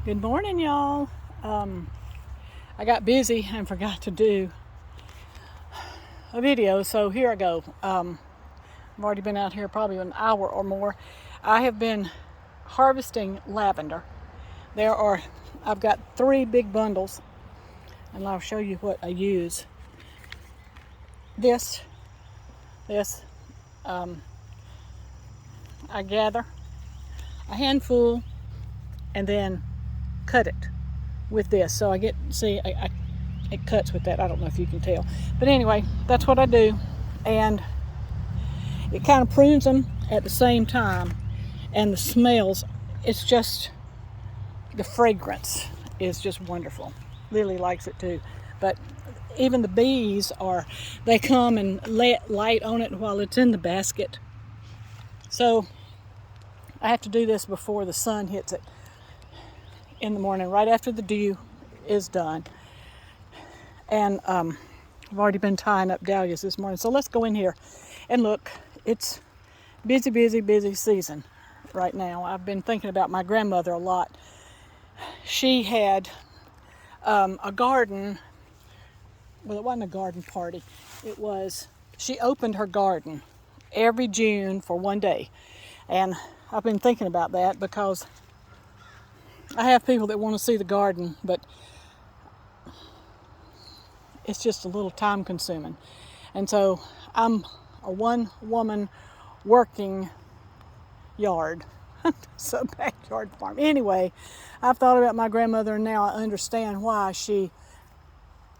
Good morning, y'all. I got busy and forgot to do a video, so here I go. I've already been out here probably an hour or more. I have been harvesting lavender. I've got 3 big bundles, and I'll show you what I use. This, I gather a handful and then cut it with this. So I get, see, it cuts with that. I don't know if you can tell. But anyway, that's what I do. And it kind of prunes them at the same time. And the smells, it's just, the fragrance is just wonderful. Lily likes it too. But even the bees they come and let light on it while it's in the basket. So I have to do this before the sun hits it in the morning, right after the dew is done. And I've already been tying up dahlias this morning. So let's go in here and look. It's busy season right now. I've been thinking about my grandmother a lot. She had a garden. Well, it wasn't a garden party. She opened her garden every June for one day. And I've been thinking about that because I have people that want to see the garden, but it's just a little time consuming. And so I'm a one-woman working yard. So backyard farm. Anyway, I've thought about my grandmother, and now I understand why she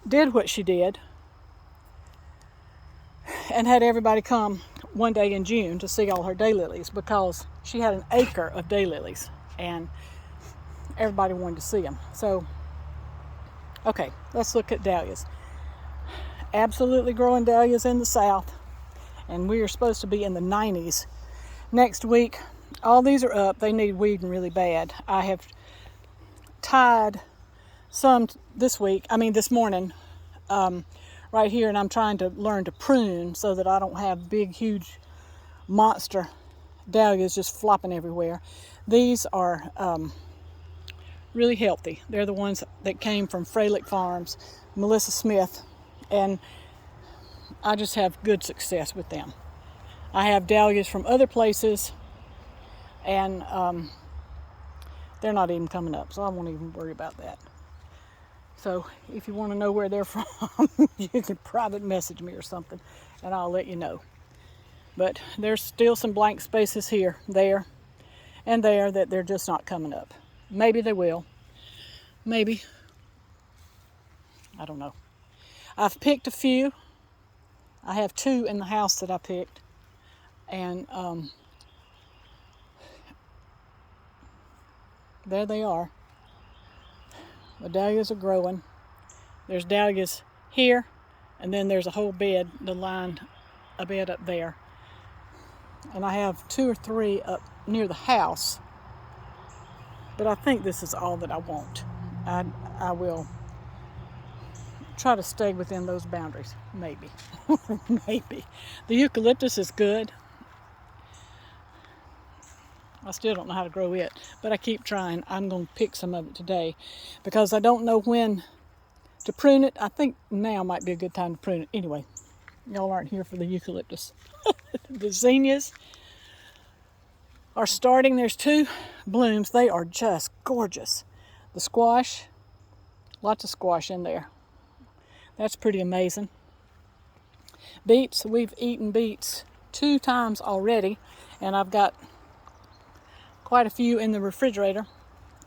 did what she did and had everybody come one day in June to see all her daylilies, because she had an acre of daylilies and everybody wanted to see them. So, okay, let's look at dahlias. Absolutely growing dahlias in the south, and we are supposed to be in the 90s next week. All these are up. They need weeding really bad. I have tied some this morning, right here, and I'm trying to learn to prune so that I don't have big, huge monster dahlias just flopping everywhere. These are really healthy. They're the ones that came from Fralick Farms, Melissa Smith, and I just have good success with them. I have dahlias from other places, and they're not even coming up, so I won't even worry about that. So if you want to know where they're from, you can private message me or something, and I'll let you know. But there's still some blank spaces here, there, and there that they're just not coming up. Maybe they will. Maybe. I don't know. I've picked a few. I have 2 in the house that I picked. And there they are. The dahlias are growing. There's dahlias here, and then there's a whole bed, a bed up there. And I have 2 or 3 up near the house. But I think this is all that I want. I will try to stay within those boundaries, maybe. Maybe. The eucalyptus is good. I still don't know how to grow it, but I keep trying. I'm going to pick some of it today because I don't know when to prune it. I think now might be a good time to prune it. Anyway, y'all aren't here for the eucalyptus. The zinnias are starting. There's 2 blooms. They are just gorgeous. The squash, lots of squash in there. That's pretty amazing. Beets, we've eaten beets 2 times already, and I've got quite a few in the refrigerator,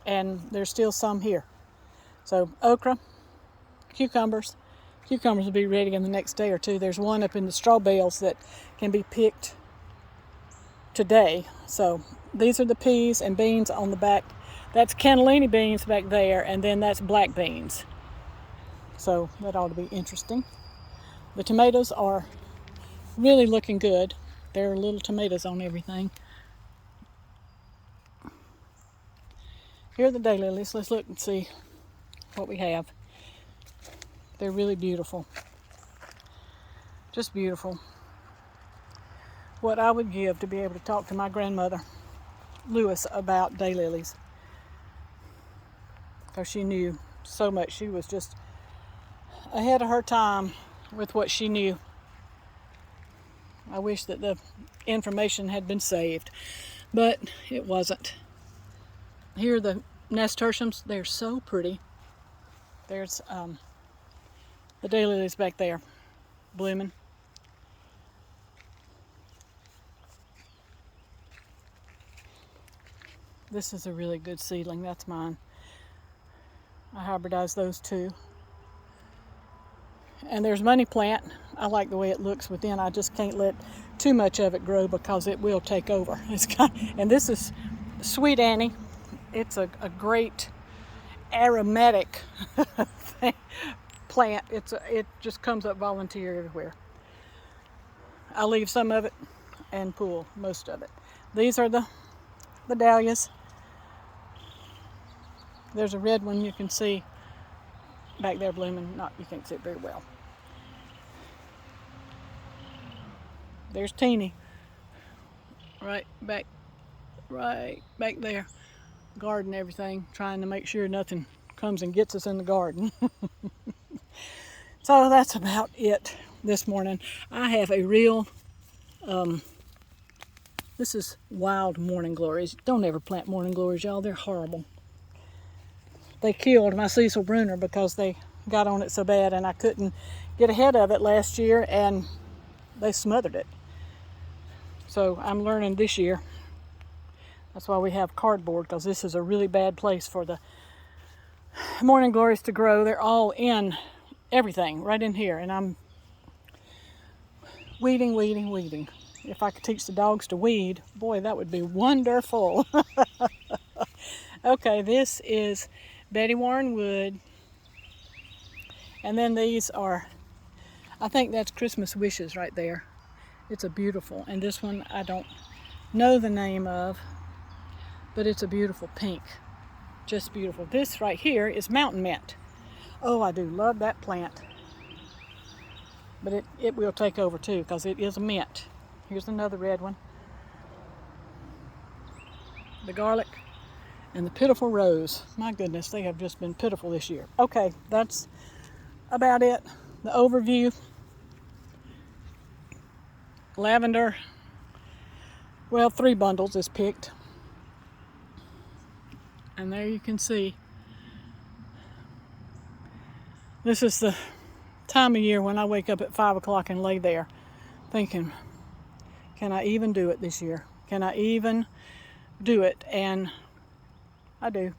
and there's still some here. So okra, cucumbers will be ready in the next day or 2. There's one up in the straw bales that can be picked today. So these are the peas and beans on the back. That's cannellini beans back there, and then that's black beans. So that ought to be interesting. The tomatoes are really looking good. There are little tomatoes on everything. Here are the daylilies. Let's look and see what we have. They're really beautiful. Just beautiful. What I would give to be able to talk to my grandmother, Lewis, about daylilies. because she knew so much. She was just ahead of her time with what she knew. I wish that the information had been saved, but it wasn't. Here are the nasturtiums. They're so pretty. There's the daylilies back there blooming. This is a really good seedling. That's mine. I hybridized those two. And there's money plant. I like the way it looks within. I just can't let too much of it grow because it will take over. And this is Sweet Annie. It's a great aromatic plant. It just comes up volunteer everywhere. I leave some of it and pull most of it. These are the dahlias. There's a red one you can see back there blooming. You can't see it very well. There's Teeny, right back there. Garden everything, trying to make sure nothing comes and gets us in the garden. So that's about it this morning. I have a real, this is wild morning glories. Don't ever plant morning glories, y'all. They're horrible. They killed my Cecil Bruner because they got on it so bad, and I couldn't get ahead of it last year, and they smothered it. So I'm learning this year. That's why we have cardboard, because this is a really bad place for the morning glories to grow. They're all in everything, right in here, and I'm weeding. If I could teach the dogs to weed, boy, that would be wonderful. Okay, this is Betty Warren Wood. And then these are, I think that's Christmas Wishes right there. It's a beautiful, and this one I don't know the name of, but it's a beautiful pink. Just beautiful. This right here is Mountain Mint. Oh, I do love that plant. But it will take over too, because it is a mint. Here's another red one. The garlic. And the pitiful rose. My goodness, they have just been pitiful this year. Okay, that's about it. The overview. Lavender. Well, 3 bundles is picked. And there you can see. This is the time of year when I wake up at 5 o'clock and lay there thinking, can I even do it this year? Can I even do it? And I do.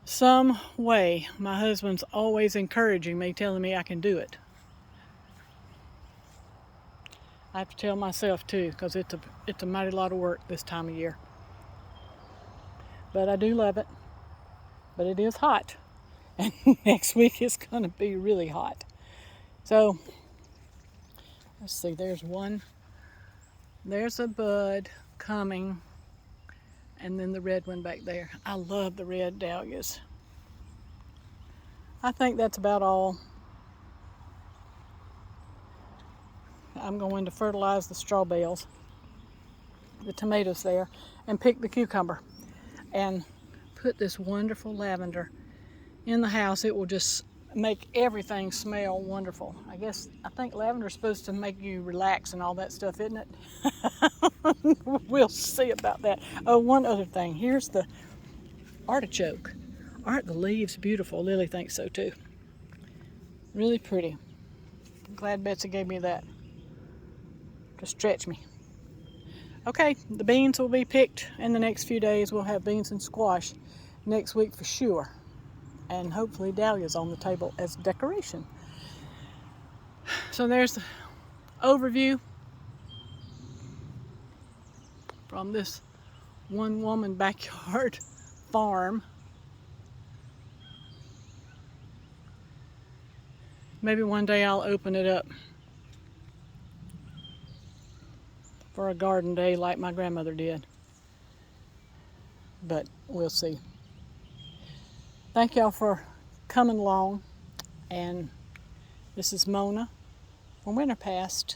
Some way, my husband's always encouraging me, telling me I can do it. I have to tell myself too, because it's a mighty lot of work this time of year. But I do love it. But it is hot. And next week it's going to be really hot. So, let's see, there's one. There's a bud coming. And then the red one back there. I love the red dahlias. I think that's about all. I'm going to fertilize the straw bales, the tomatoes there, and pick the cucumber. And put this wonderful lavender in the house. It will just make everything smell wonderful. I think lavender is supposed to make you relax and all that stuff, isn't it? We'll see about that. Oh, one other thing. Here's the artichoke. Aren't the leaves beautiful? Lily thinks so too. Really pretty. I'm glad Betsy gave me that to stretch me. Okay, the beans will be picked in the next few days. We'll have beans and squash next week for sure. And hopefully dahlias on the table as decoration. So there's the overview from this one-woman backyard farm. Maybe one day I'll open it up for a garden day like my grandmother did. But we'll see. Thank y'all for coming along. And this is Mona from Winterpast.